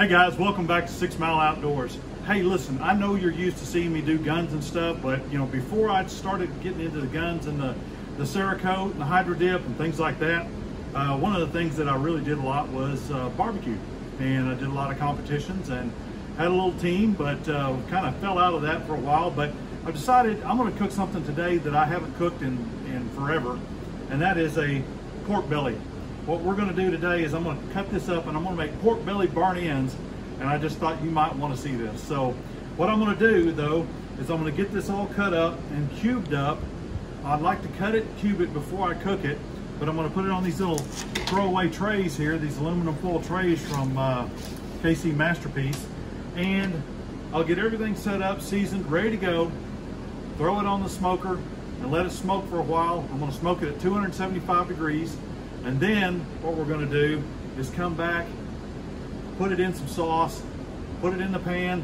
Hey guys, welcome back to 6 Mile Outdoors. Hey, listen, I know you're used to seeing me do guns and stuff, but you know, before I started getting into the guns and the Cerakote and the Hydro Dip and things like that, one of the things that I really did a lot was barbecue. And I did a lot of competitions and had a little team, but kind of fell out of that for a while. But I decided I'm going to cook something today that I haven't cooked in forever, and that is a pork belly. What we're going to do today is I'm going to cut this up and I'm going to make pork belly burnt ends, and I just thought you might want to see this. So what I'm going to do though is I'm going to get this all cut up and cubed up. I'd like to cut it, cube it before I cook it, but I'm going to put it on these little throwaway trays here, these aluminum foil trays from KC Masterpiece, and I'll get everything set up, seasoned, ready to go, throw it on the smoker and let it smoke for a while. I'm going to smoke it at 275 degrees. And then what we're going to do is come back, put it in some sauce, put it in the pan,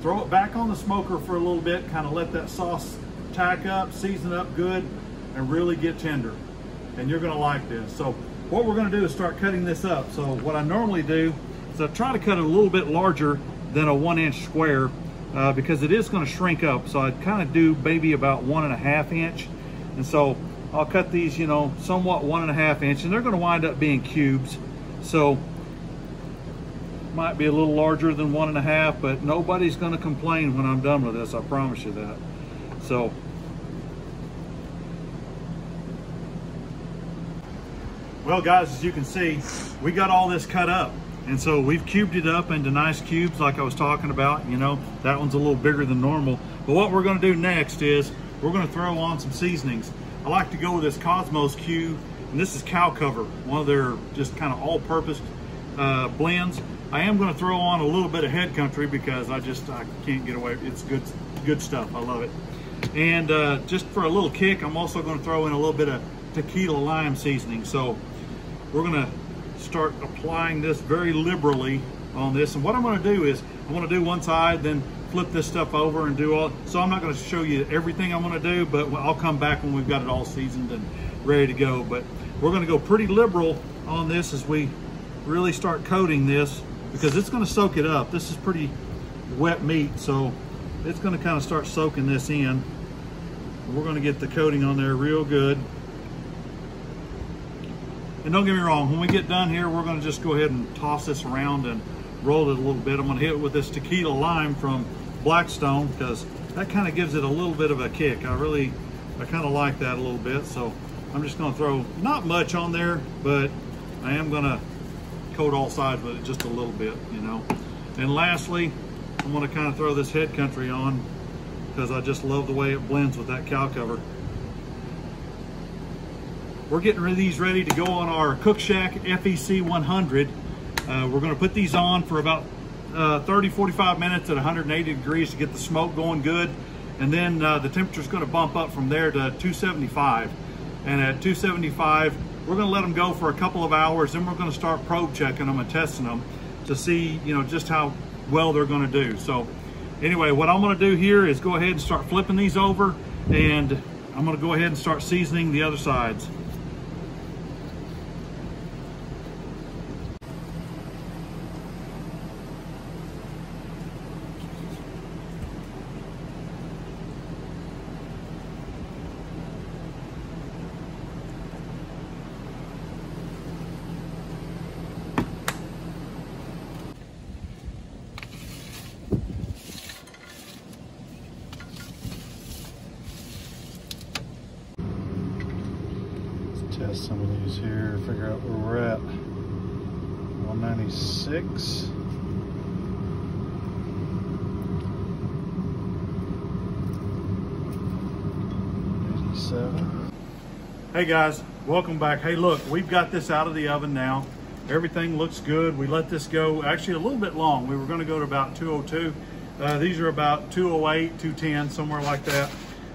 throw it back on the smoker for a little bit, kind of let that sauce tack up, season up good, and really get tender. And you're going to like this. So what we're going to do is start cutting this up. So what I normally do is I try to cut it a little bit larger than a 1-inch square because it is going to shrink up. So I kind of do maybe about 1.5 inch. And so I'll cut these, you know, somewhat 1.5 inch, and they're going to wind up being cubes. So might be a little larger than 1.5, but nobody's going to complain when I'm done with this. I promise you that. So well guys, as you can see, we got all this cut up, and so we've cubed it up into nice cubes like I was talking about. You know, that one's a little bigger than normal. But what we're going to do next is we're going to throw on some seasonings. I like to go with this Cosmos Q, and this is cow cover, one of their just kind of all-purpose blends. I am going to throw on a little bit of Head Country because I can't get away. It's good stuff. I love it. And just for a little kick, I'm also going to throw in a little bit of tequila lime seasoning. So we're going to start applying this very liberally on this. And what I'm going to do is I'm going to do one side, then flip this stuff over and do all. So I'm not going to show you everything I'm going to do, but I'll come back when we've got it all seasoned and ready to go. But we're going to go pretty liberal on this as we really start coating this, because it's going to soak it up. This is pretty wet meat, so it's going to kind of start soaking this in. We're going to get the coating on there real good. And don't get me wrong, when we get done here, we're going to just go ahead and toss this around and roll it a little bit. I'm going to hit it with this tequila lime from Blackstone because that kind of gives it a little bit of a kick. I kind of like that a little bit. So I'm just going to throw not much on there, but I am going to coat all sides with it just a little bit, you know. And lastly, I'm going to kind of throw this Head Country on because I just love the way it blends with that cow cover. We're getting these ready to go on our Cookshack FEC100. We're going to put these on for about 30-45 minutes at 180 degrees to get the smoke going good, and then the temperature is going to bump up from there to 275, and at 275 we're going to let them go for a couple of hours. Then we're going to start probe checking them and testing them to see, you know, just how well they're going to do. So anyway, what I'm going to do here is go ahead and start flipping these over, and I'm going to go ahead and start seasoning the other sides. Test some of these here, figure out where we're at. 196. 87. Hey guys, welcome back. Hey look, we've got this out of the oven now. Everything looks good. We let this go actually a little bit long. We were going to go to about 202. These are about 208, 210, somewhere like that.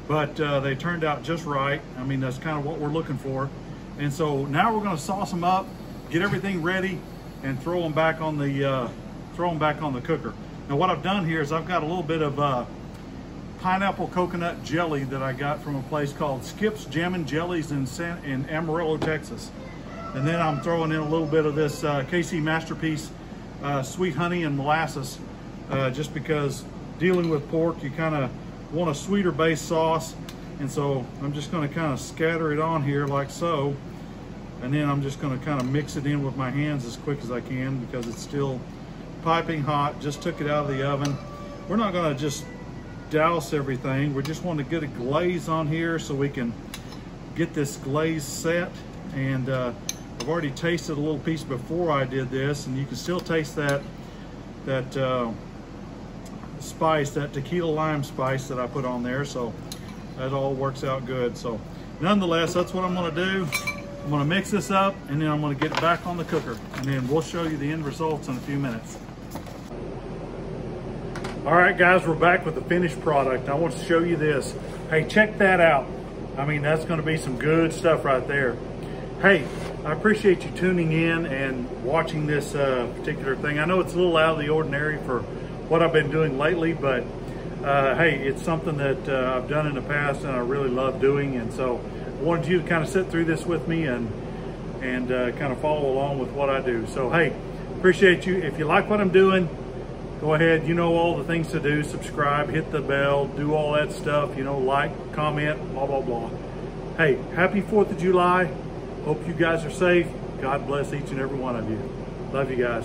But they turned out just right. I mean, that's kind of what we're looking for. And so now we're going to sauce them up, get everything ready, and throw them back on the cooker. Now what I've done here is I've got a little bit of pineapple coconut jelly that I got from a place called Skip's Jam and Jellies in Amarillo, Texas. And then I'm throwing in a little bit of this KC Masterpiece sweet honey and molasses, just because dealing with pork, you kind of want a sweeter base sauce. And so I'm just going to kind of scatter it on here like so. And then I'm just going to kind of mix it in with my hands as quick as I can because it's still piping hot. Just took it out of the oven. We're not going to just douse everything. We just want to get a glaze on here so we can get this glaze set. And I've already tasted a little piece before I did this, and you can still taste that spice, that tequila lime spice that I put on there. So that all works out good. So nonetheless, that's what I'm going to do. I'm going to mix this up, and then I'm going to get it back on the cooker, and then we'll show you the end results in a few minutes. All right, guys, we're back with the finished product. I want to show you this. Hey, check that out. I mean, that's going to be some good stuff right there. Hey, I appreciate you tuning in and watching this particular thing. I know it's a little out of the ordinary for what I've been doing lately, but hey, it's something that I've done in the past and I really love doing. And so I wanted you to kind of sit through this with me and kind of follow along with what I do. So, hey, appreciate you. If you like what I'm doing, go ahead, you know all the things to do. Subscribe, hit the bell, do all that stuff, you know, like, comment, blah, blah, blah. Hey, happy 4th of July. Hope you guys are safe. God bless each and every one of you. Love you guys.